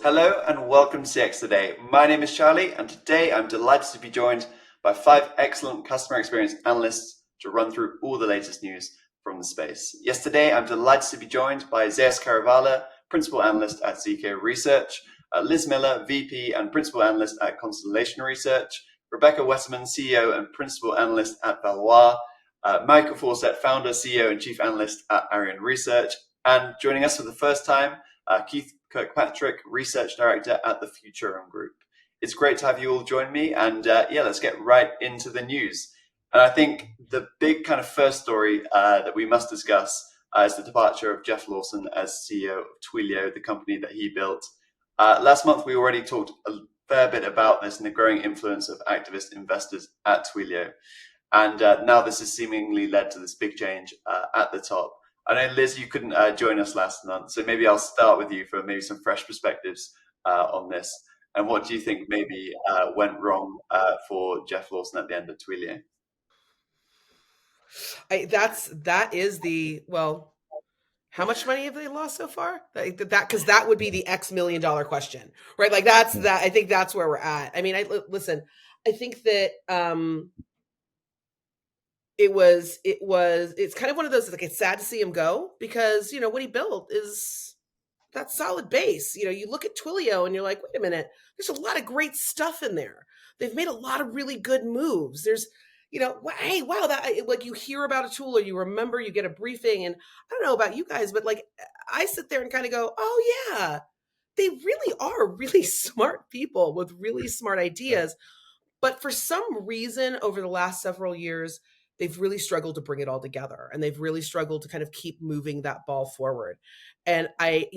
Hello and welcome to CX Today. My name is Charlie, and today I'm delighted to be joined by 5 excellent customer experience analysts to run through all the latest news from the space. Yesterday, I'm delighted to be joined by Zeus Caravala, Principal Analyst at ZK Research, Liz Miller, VP and Principal Analyst at Constellation Research, Rebecca Wetterman, CEO and Principal Analyst at Valois, Michael Fawcett, Founder, CEO and Chief Analyst at Arian Research, and joining us for the first time, Keith Kirkpatrick, Research Director at the Futurum Group. It's great to have you all join me, and let's get right into the news. And I think the big kind of first story that we must discuss is the departure of Jeff Lawson as CEO of Twilio, the company that he built. Last month, we already talked a fair bit about this and the growing influence of activist investors at Twilio. And now this has seemingly led to this big change at the top. I know, Liz, you couldn't join us last month, so maybe I'll start with you for maybe some fresh perspectives on this. And what do you think maybe went wrong for Jeff Lawson at the end of Twilio? How much money have they lost so far? Because that would be the X $1 million question, right? Like that's that. I think that's where we're at. I mean, I think that it's kind of one of those, like, it's sad to see him go because, what he built is that solid base. You look at Twilio and you're like, wait a minute, there's a lot of great stuff in there. They've made a lot of really good moves. There's, hey, wow, that, like, you hear about a tool or you remember, you get a briefing, and I don't know about you guys, but like, I sit there and kind of go, oh yeah, they really are really smart people with really smart ideas. But for some reason over the last several years, they've really struggled to bring it all together, and they've really struggled to kind of keep moving that ball forward. And I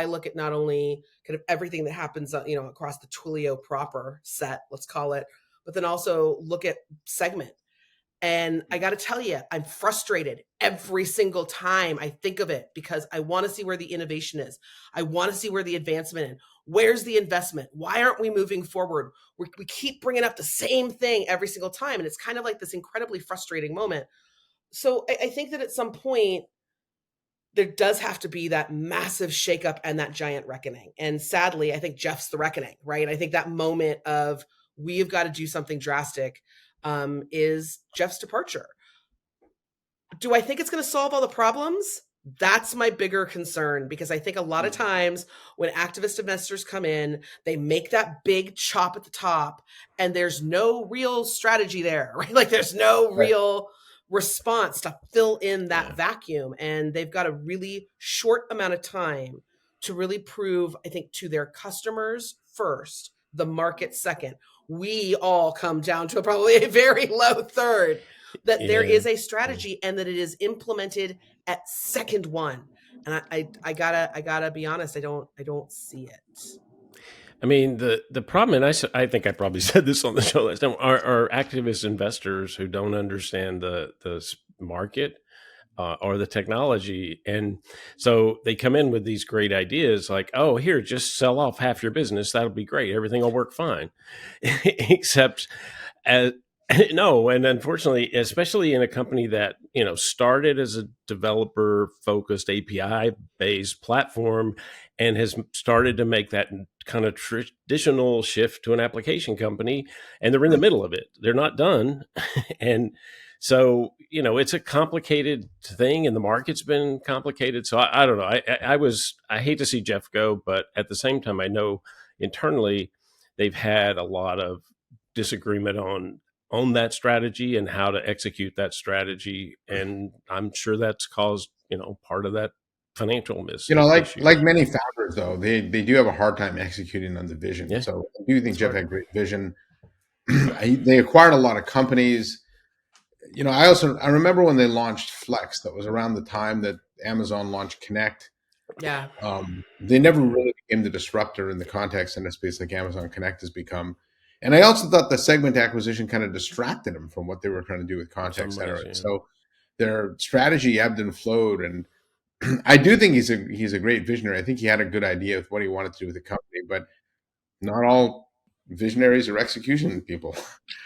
look at not only kind of everything that happens, across the Twilio proper set, let's call it, but then also look at segment. And I got to tell you, I'm frustrated every single time I think of it because I want to see where the innovation is. I want to see where the advancement is. Where's the investment? Why aren't we moving forward? We keep bringing up the same thing every single time. And it's kind of like this incredibly frustrating moment. So I think that at some point, there does have to be that massive shakeup and that giant reckoning. And sadly, I think Jeff's the reckoning, right? I think that moment of we've got to do something drastic is Jeff's departure. Do I think it's going to solve all the problems? That's my bigger concern, because I think a lot of times when activist investors come in, they make that big chop at the top and there's no real strategy there, right? Like there's no real response to fill in that vacuum. And they've got a really short amount of time to really prove, I think, to their customers first, the market second. We all come down to probably a very low third, that there is a strategy and that it is implemented at second one. And I gotta be honest, I don't see it. I mean, the problem, and I think I probably said this on the show last time, are activist investors who don't understand the market or the technology. And so they come in with these great ideas like, oh, here, just sell off half your business. That'll be great. Everything will work fine. Except no. And unfortunately, especially in a company that, started as a developer focused API based platform and has started to make that kind of traditional shift to an application company, and they're in the middle of it. They're not done. And so, it's a complicated thing, and the market's been complicated. So I don't know. I hate to see Jeff go, but at the same time, I know internally they've had a lot of disagreement on that strategy and how to execute that strategy. And I'm sure that's caused, part of that financial miss. Like many founders, though, they do have a hard time executing on the vision. Yeah. So I do think Jeff had great vision. They acquired a lot of companies. I remember when they launched Flex. That was around the time that Amazon launched Connect. Yeah. They never really became the disruptor in the contact center space like Amazon Connect has become. And I also thought the Segment acquisition kind of distracted them from what they were trying to do with contact center. Yeah. So their strategy ebbed and flowed. And I do think he's a great visionary. I think he had a good idea of what he wanted to do with the company, but not all visionaries or execution people.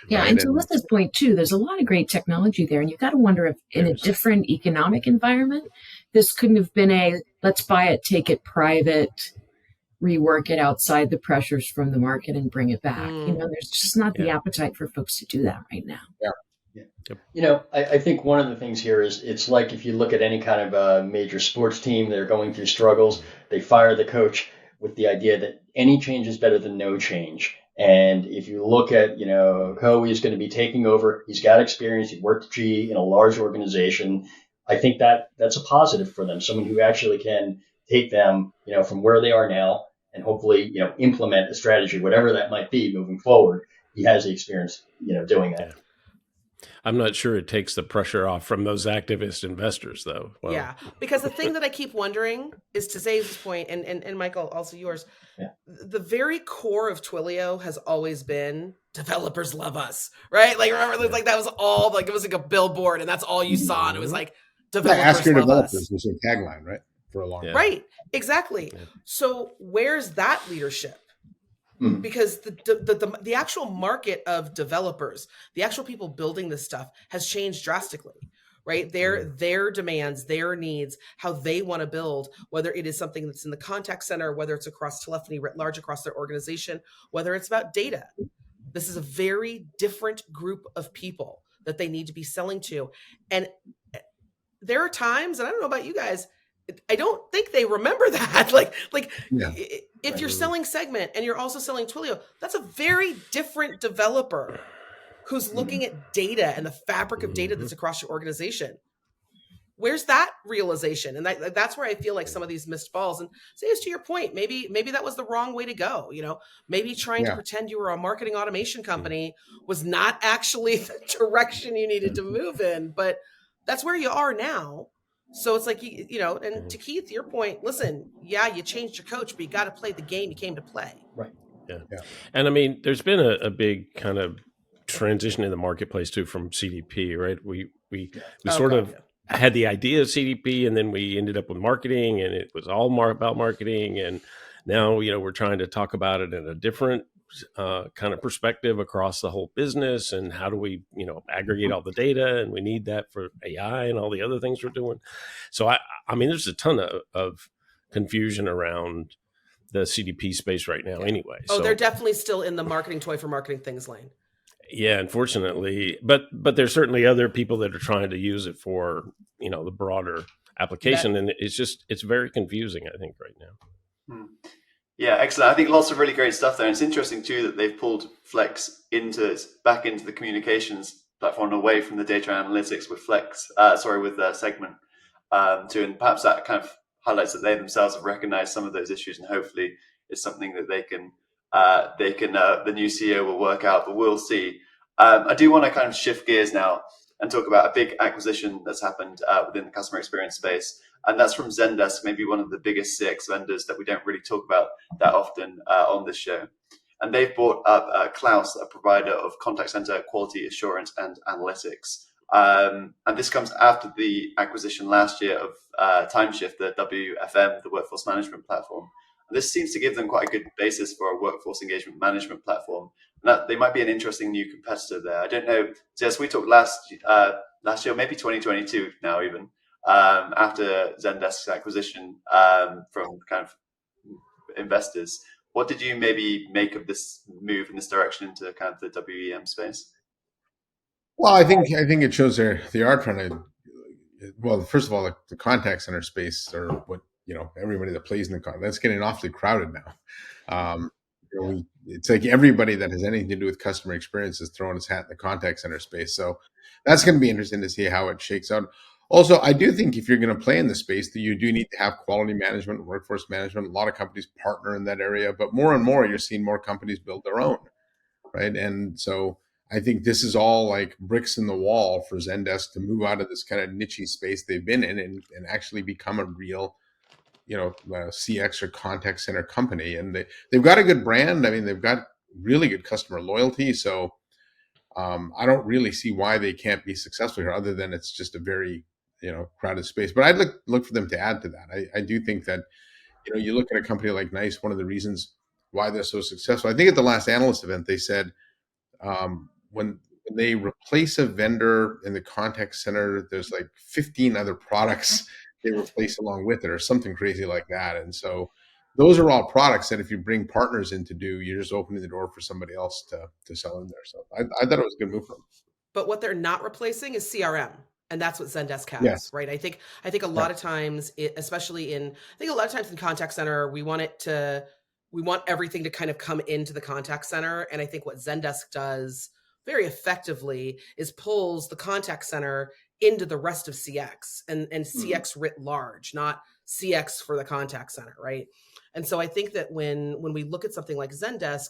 Yeah, right? And to Liz's point too, there's a lot of great technology there, and you've got to wonder if in a different economic environment, this couldn't have been a let's buy it, take it private, rework it outside the pressures from the market and bring it back. There's just not the appetite for folks to do that right now. Yeah. Yeah. I think one of the things here is it's like if you look at any kind of a major sports team, they're going through struggles, they fire the coach with the idea that any change is better than no change. And if you look at, Coe is going to be taking over, he's got experience, he worked at GE in a large organization. I think that's a positive for them, someone who actually can take them, from where they are now and hopefully, implement a strategy, whatever that might be moving forward. He has the experience, doing that. Yeah. I'm not sure it takes the pressure off from those activist investors, though. Well, yeah, because the thing that I keep wondering is, to Zave's point, and Michael, also yours, the very core of Twilio has always been developers love us, right? Like, remember, like that was all, like, it was like a billboard, and that's all you saw, and it was like, developers ask your love developers us. was a tagline, right? For a long time. Right, exactly. Yeah. So where's that leadership? Because the actual market of developers, the actual people building this stuff has changed drastically, right? Their demands, their needs, how they want to build, whether it is something that's in the contact center, whether it's across telephony writ large across their organization, whether it's about data. This is a very different group of people that they need to be selling to. And there are times, and I don't know about you guys, I don't think they remember that. If you're selling Segment and you're also selling Twilio, that's a very different developer who's looking at data and the fabric of data that's across your organization. Where's that realization? And that's where I feel like some of these missed balls. And say, as to your point, maybe that was the wrong way to go. Maybe trying to pretend you were a marketing automation company was not actually the direction you needed to move in. But that's where you are now. So it's like, and to Keith, your point, listen, you changed your coach, but you got to play the game you came to play. Right. Yeah. And I mean, there's been a big kind of transition in the marketplace too from CDP, right? We had the idea of CDP, and then we ended up with marketing, and it was all about marketing. And now, we're trying to talk about it in a different kind of perspective across the whole business, and how do we aggregate all the data, and we need that for AI and all the other things we're doing. So I mean there's a ton of confusion around the CDP space right now anyway. So they're definitely still in the marketing toy for marketing things lane. Yeah, unfortunately, but there's certainly other people that are trying to use it for the broader application, and it's very confusing, I think, right now. Yeah, excellent. I think lots of really great stuff there. And it's interesting too that they've pulled Flex back into the communications platform, away from the data analytics with Segment too. And perhaps that kind of highlights that they themselves have recognized some of those issues, and hopefully it's something that the new CEO will work out, but we'll see. I do want to kind of shift gears now and talk about a big acquisition that's happened within the customer experience space. And that's from Zendesk, maybe one of the biggest CX vendors that we don't really talk about that often on this show. And they've bought up Klaus, a provider of contact center quality assurance and analytics. And this comes after the acquisition last year of Timeshift, the WFM, the workforce management platform. And this seems to give them quite a good basis for a workforce engagement management platform. And that they might be an interesting new competitor there. I don't know. So as we talked last year, maybe 2022 now even, after Zendesk's acquisition from kind of investors. What did you maybe make of this move in this direction into kind of the WEM space? Well, I think it shows they are trying to. Well, first of all, the contact center space, or what everybody that plays in that's getting awfully crowded now. It's like everybody that has anything to do with customer experience is throwing his hat in the contact center space. So that's going to be interesting to see how it shakes out. Also, I do think if you're going to play in the space, that you do need to have quality management, workforce management. A lot of companies partner in that area, but more and more, you're seeing more companies build their own, right? And so I think this is all like bricks in the wall for Zendesk to move out of this kind of niche space they've been in and actually become a real, CX or contact center company. And they've got a good brand. I mean, they've got really good customer loyalty. So I don't really see why they can't be successful here, other than it's just a very crowded space. But I'd look for them to add to that. I do think that, you look at a company like NICE, one of the reasons why they're so successful, I think at the last analyst event, they said when they replace a vendor in the contact center, there's like 15 other products they replace along with it, or something crazy like that. And so those are all products that if you bring partners in to do, you're just opening the door for somebody else to sell in there. So I thought it was a good move for them. But what they're not replacing is CRM. And that's what Zendesk has, Yes. right? I think a lot of times, especially in contact center, we want everything to kind of come into the contact center. And I think what Zendesk does very effectively is pulls the contact center into the rest of CX and CX writ large, not CX for the contact center, right? And so I think that when we look at something like Zendesk,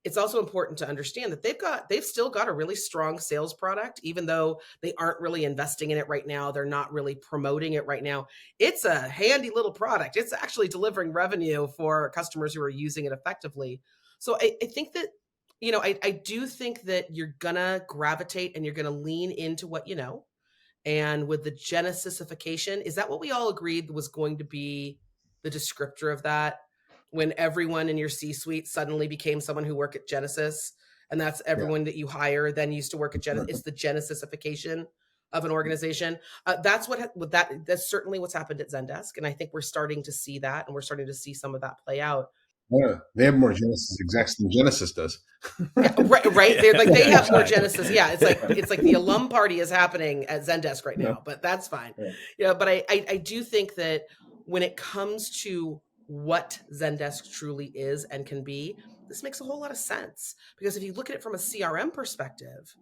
it's also important to understand that they've still got a really strong sales product, even though they aren't really investing in it right now. They're not really promoting it right now. It's a handy little product. It's actually delivering revenue for customers who are using it effectively. So I think that, I do think that you're gonna gravitate and you're gonna lean into what you know. And with the Genesisification, is that what we all agreed was going to be the descriptor of that? When everyone in your C-suite suddenly became someone who worked at Genesis, and that's everyone that you hire then used to work at Genesis. It's the Genesisification of an organization. That's certainly what's happened at Zendesk, and I think we're starting to see that, and we're starting to see some of that play out. Yeah, they have more Genesis execs than Genesis does. Yeah, right. They're like, they have more Genesis. Yeah, it's like the alum party is happening at Zendesk right now, but that's fine. Yeah, but I do think that when it comes to what Zendesk truly is and can be, this makes a whole lot of sense. Because if you look at it from a CRM perspective,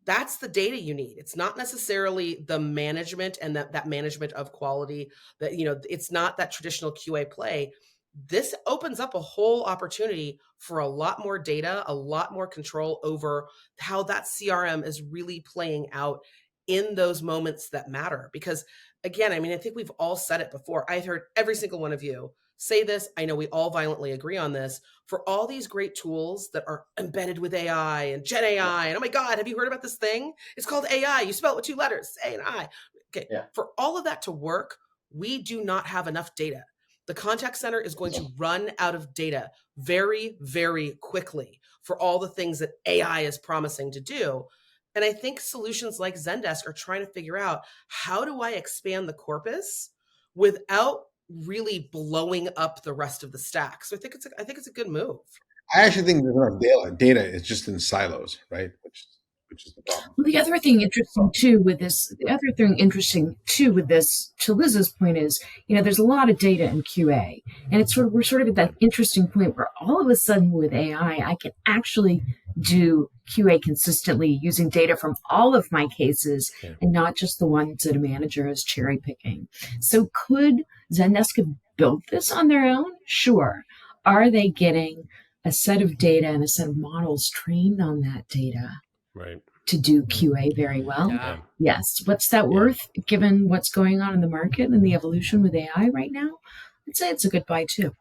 that's the data you need. It's not necessarily the management and that management of quality, that, it's not that traditional QA play. This opens up a whole opportunity for a lot more data, a lot more control over how that CRM is really playing out in those moments that matter. Because again, I think we've all said it before. I've heard every single one of you say this. I know we all violently agree on this. For all these great tools that are embedded with AI and Gen AI, and oh my God, have you heard about this thing? It's called AI. You spell it with two letters, A and I. Okay. Yeah. For all of that to work, we do not have enough data. The contact center is going to run out of data very, very quickly for all the things that AI is promising to do. And I think solutions like Zendesk are trying to figure out, how do I expand the corpus without really blowing up the rest of the stack? So I think it's a good move. I actually think there's enough data. It's just in silos, right? Which is the problem. Well, the other thing interesting too with this, to Liz's point, is, there's a lot of data in QA, and we're sort of at that interesting point where all of a sudden with AI, I can actually do QA consistently using data from all of my cases and not just the ones that a manager is cherry picking. So could Zendesk have built this on their own? Sure. Are they getting a set of data and a set of models trained on that data? Right. To do QA very well? Yeah. Yes. What's that worth given what's going on in the market and the evolution with AI right now? I'd say it's a good buy too.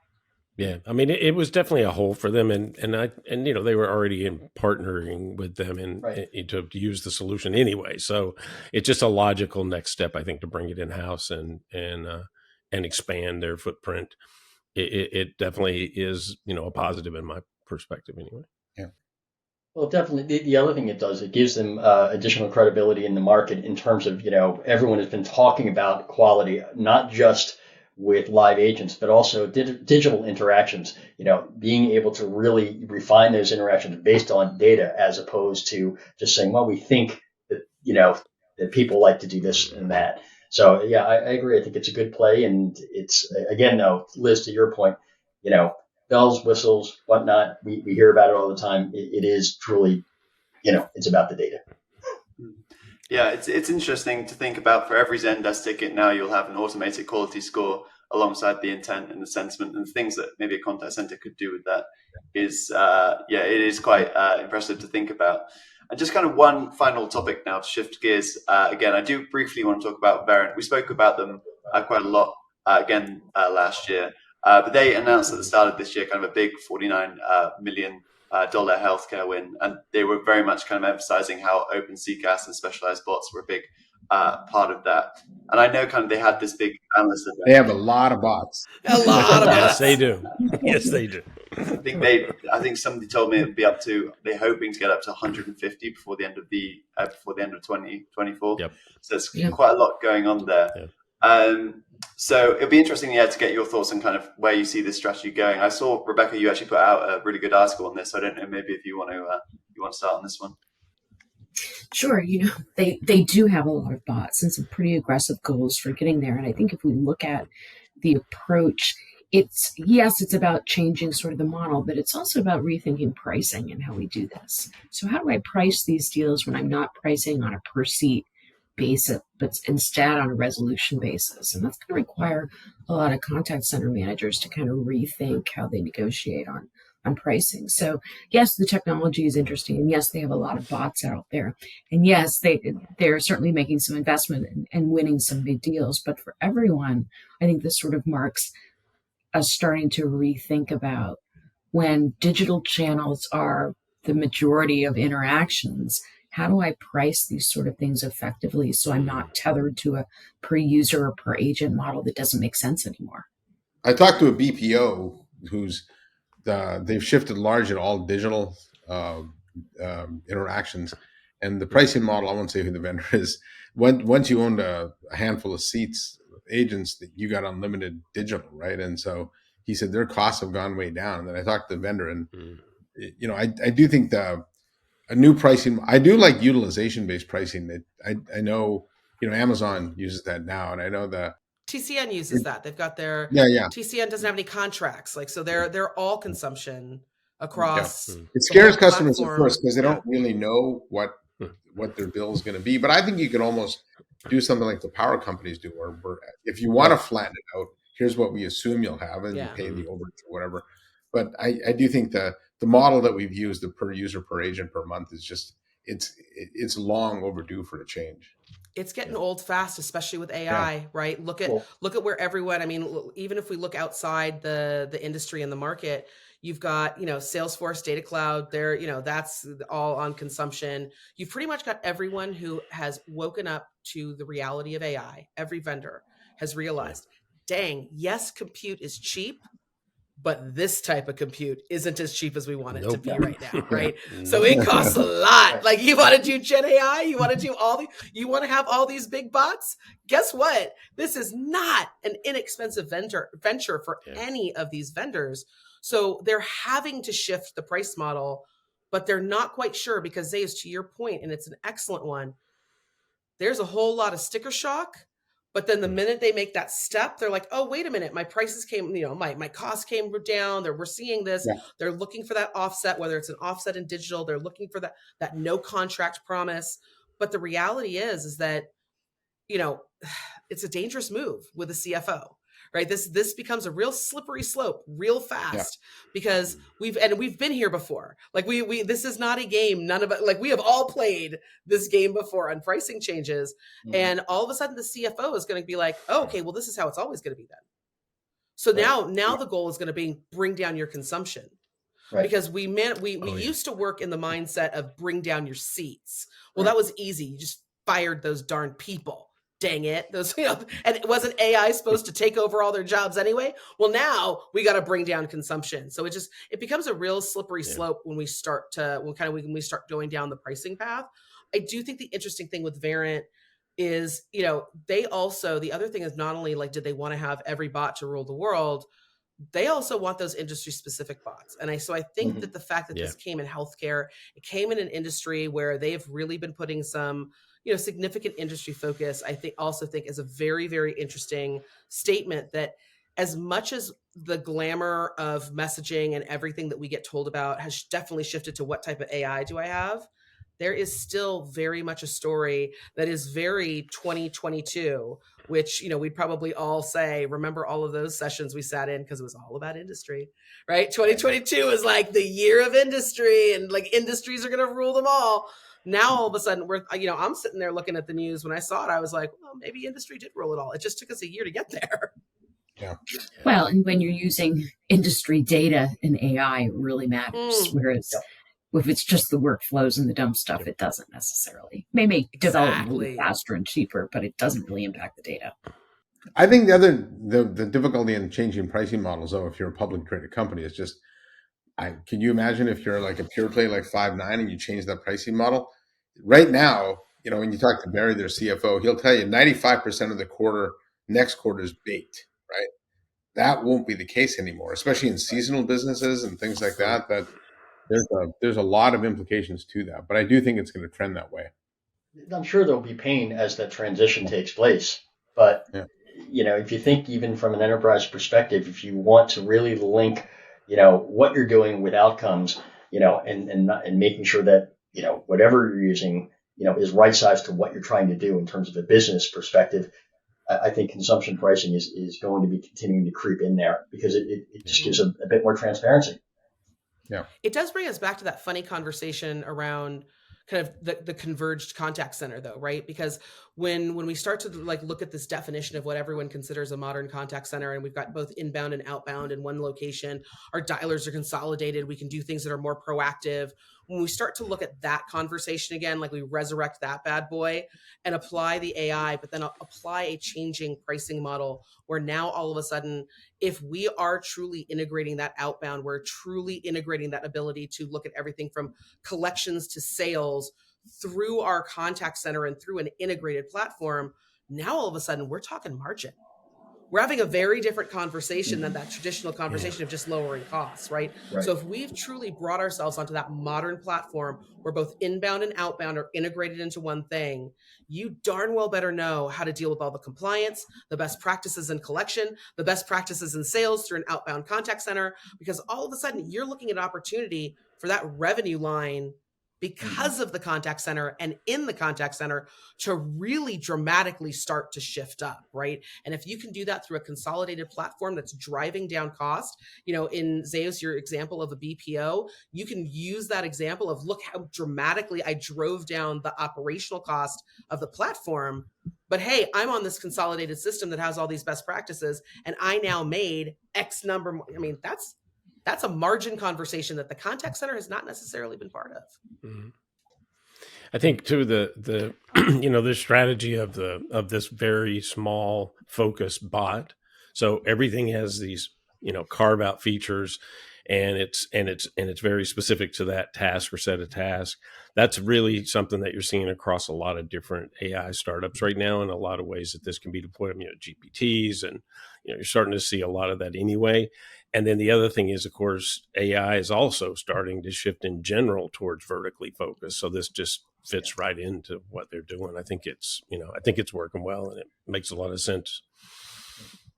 Yeah, it was definitely a hole for them, and they were already in partnering with them to use the solution anyway. So it's just a logical next step, I think, to bring it in house and expand their footprint. It definitely is a positive in my perspective anyway. Yeah. Well, definitely. The other thing it does, it gives them additional credibility in the market in terms of, everyone has been talking about quality, not just with live agents, but also digital interactions, being able to really refine those interactions based on data, as opposed to just saying, well, we think that, that people like to do this and that. So, yeah, I agree. I think it's a good play. And it's, again, though, Liz, to your point, bells, whistles, whatnot, we hear about it all the time. It is truly, it's about the data. Yeah, it's interesting to think about. For every Zendesk ticket now, you'll have an automated quality score alongside the intent and the sentiment, and things that maybe a contact center could do with that is, it is quite impressive to think about. And just kind of one final topic now to shift gears. Again, I do briefly want to talk about Verint. We spoke about them quite a lot last year, but they announced at the start of this year kind of a big $49 million healthcare win, and they were very much kind of emphasizing how open CCaaS and specialized bots were a big part of that. And I know kind of they had this big analyst event. They have a lot of bots. A lot of bots. Yes, they do. Yes, they do. I think somebody told me it'd be they're hoping to get up to 150 before the end of 2024. Yep. So it's quite a lot going on there. So it'd be interesting, to get your thoughts on kind of where you see this strategy going. I saw, Rebecca, you actually put out a really good article on this. So I don't know, maybe if you want to start on this one. Sure, they do have a lot of bots and some pretty aggressive goals for getting there. And I think if we look at the approach, it's about changing sort of the model, but it's also about rethinking pricing and how we do this. So how do I price these deals when I'm not pricing on a per seat basis, but instead on a resolution basis? And that's going to require a lot of contact center managers to kind of rethink how they negotiate on pricing. So yes, the technology is interesting, and yes, they have a lot of bots out there, and yes, they're certainly making some investment and winning some big deals. But for everyone, I think this sort of marks us starting to rethink about when digital channels are the majority of interactions. How do I price these sort of things effectively so I'm not tethered to a per user or per agent model that doesn't make sense anymore? I talked to a BPO who's they've shifted large at all digital interactions, and the pricing model, I won't say who the vendor is. Once you owned a handful of seats, agents, that you got unlimited digital, right? And so he said their costs have gone way down. And then I talked to the vendor, and I do think a new pricing. I do like utilization based pricing. I know Amazon uses that now, and I know TCN uses that. They've got their TCN doesn't have any contracts, so they're all consumption across. It scares customers at first because they don't really know what their bill is going to be. But I think you could almost do something like the power companies do, where if you want to flatten it out, here's what we assume you'll have, and you pay the overage or whatever. But I do think the model that we've used, the per user, per agent, per month, is just it's long overdue for a change. It's getting old fast, especially with AI, right? Look at where everyone, even if we look outside the industry and the market, you've got, Salesforce, Data Cloud, that's all on consumption. You've pretty much got everyone who has woken up to the reality of AI. Every vendor has realized, dang, yes, compute is cheap, but this type of compute isn't as cheap as we want it to be right now, right? So it costs a lot. Like, you want to do Gen AI, you want to do you want to have all these big bots. Guess what? This is not an inexpensive venture for any of these vendors. So they're having to shift the price model, but they're not quite sure because, Zays, to your point, and it's an excellent one, there's a whole lot of sticker shock. But then the minute they make that step, they're like, oh, wait a minute, my prices came, my costs came down. We're seeing this. Yeah. They're looking for that offset, whether it's an offset in digital. They're looking for that no contract promise. But the reality is that, it's a dangerous move with a CFO, right? This becomes a real slippery slope real fast because we've been here before. Like we this is not a game. None of it, like, we have all played this game before on pricing changes. And all of a sudden the CFO is going to be like, oh, okay, well, this is how it's always going to be then. So now the goal is going to be bring down your consumption. Right. Because we used to work in the mindset of bring down your seats. Well, that was easy. You just fired those darn people. Dang it. And it wasn't AI supposed to take over all their jobs anyway. Well, now we got to bring down consumption. So it becomes a real slippery slope when we start going down the pricing path. I do think the interesting thing with Verint is, they also, the other thing is, not only did they want to have every bot to rule the world, they also want those industry specific bots. And I think that the fact that this came in healthcare, it came in an industry where they've really been putting some, significant industry focus, I think is a very, very interesting statement, that as much as the glamour of messaging and everything that we get told about has definitely shifted to what type of AI do I have, there is still very much a story that is very 2022, which, we'd probably all say, remember all of those sessions we sat in because it was all about industry, right? 2022 is like the year of industry, and industries are going to rule them all. Now, all of a sudden, I'm sitting there looking at the news. When I saw it, I was like, well, maybe industry did rule it all. It just took us a year to get there. Yeah. Well, and when you're using industry data and AI, it really matters. Whereas if it's just the workflows and the dumb stuff, it doesn't necessarily. It may make development a little faster and cheaper, but it doesn't really impact the data. I think the difficulty in changing pricing models, though, if you're a publicly traded company, is just, can you imagine if you're like a pure play like Five9 and you change that pricing model? Right now, when you talk to Barry, their CFO, he'll tell you 95% of the quarter next quarter's baked, right? That won't be the case anymore, especially in seasonal businesses and things like that. That there's a lot of implications to that, but I do think it's going to trend that way. I'm sure there'll be pain as that transition takes place, but Yeah. If you think even from an enterprise perspective, if you want to really link, what you're doing with outcomes, and making sure that whatever you're using, is right sized to what you're trying to do in terms of a business perspective. I think consumption pricing is going to be continuing to creep in there because it just gives a bit more transparency. Yeah. It does bring us back to that funny conversation around kind of the converged contact center, though, right? Because when we start to look at this definition of what everyone considers a modern contact center, and we've got both inbound and outbound in one location, our dialers are consolidated, we can do things that are more proactive. When we start to look at that conversation again, like we resurrect that bad boy and apply the AI, but then apply a changing pricing model where now all of a sudden, if we are truly integrating that outbound, we're truly integrating that ability to look at everything from collections to sales through our contact center and through an integrated platform. Now, all of a sudden, we're talking margin. We're having a very different conversation than that traditional conversation of just lowering costs, right? So if we've truly brought ourselves onto that modern platform where both inbound and outbound are integrated into one thing, you darn well better know how to deal with all the compliance, the best practices in collection, the best practices in sales through an outbound contact center, because all of a sudden you're looking at opportunity for that revenue line because of the contact center and in the contact center to really dramatically start to shift up, right? And if you can do that through a consolidated platform that's driving down cost, in Zeus, your example of a BPO, you can use that example of look how dramatically I drove down the operational cost of the platform. But hey, I'm on this consolidated system that has all these best practices, and I now made X number. I mean, that's a margin conversation that the contact center has not necessarily been part of. Mm-hmm. I think too the the strategy of this very small focused bot. So everything has these carve out features, and it's very specific to that task or set of tasks. That's really something that you're seeing across a lot of different AI startups right now, in a lot of ways that this can be deployed. GPTs, and you're starting to see a lot of that anyway. And then the other thing is, of course, AI is also starting to shift in general towards vertically focused. So this just fits right into what they're doing. I think it's working well, and it makes a lot of sense.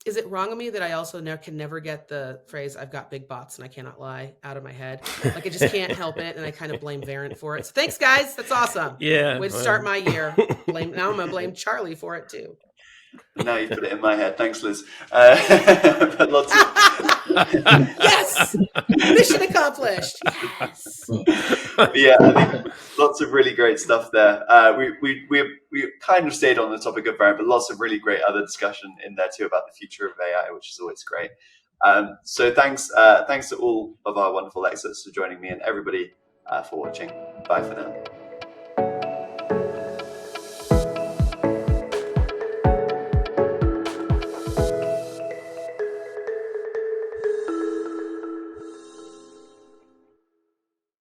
Is it wrong of me that I also can never get the phrase "I've got big bots and I cannot lie" out of my head? Like I just can't help it, and I kind of blame Verint for it. So thanks, guys. That's awesome. Yeah. Way to start my year. Now I'm gonna blame Charlie for it too. Now you've put it in my head. Thanks, Liz. But lots of yes, mission accomplished. Yes. Yeah, I think lots of really great stuff there. We kind of stayed on the topic of Verint, but lots of really great other discussion in there too about the future of AI, which is always great. So thanks to all of our wonderful experts for joining me, and everybody for watching. Bye for now.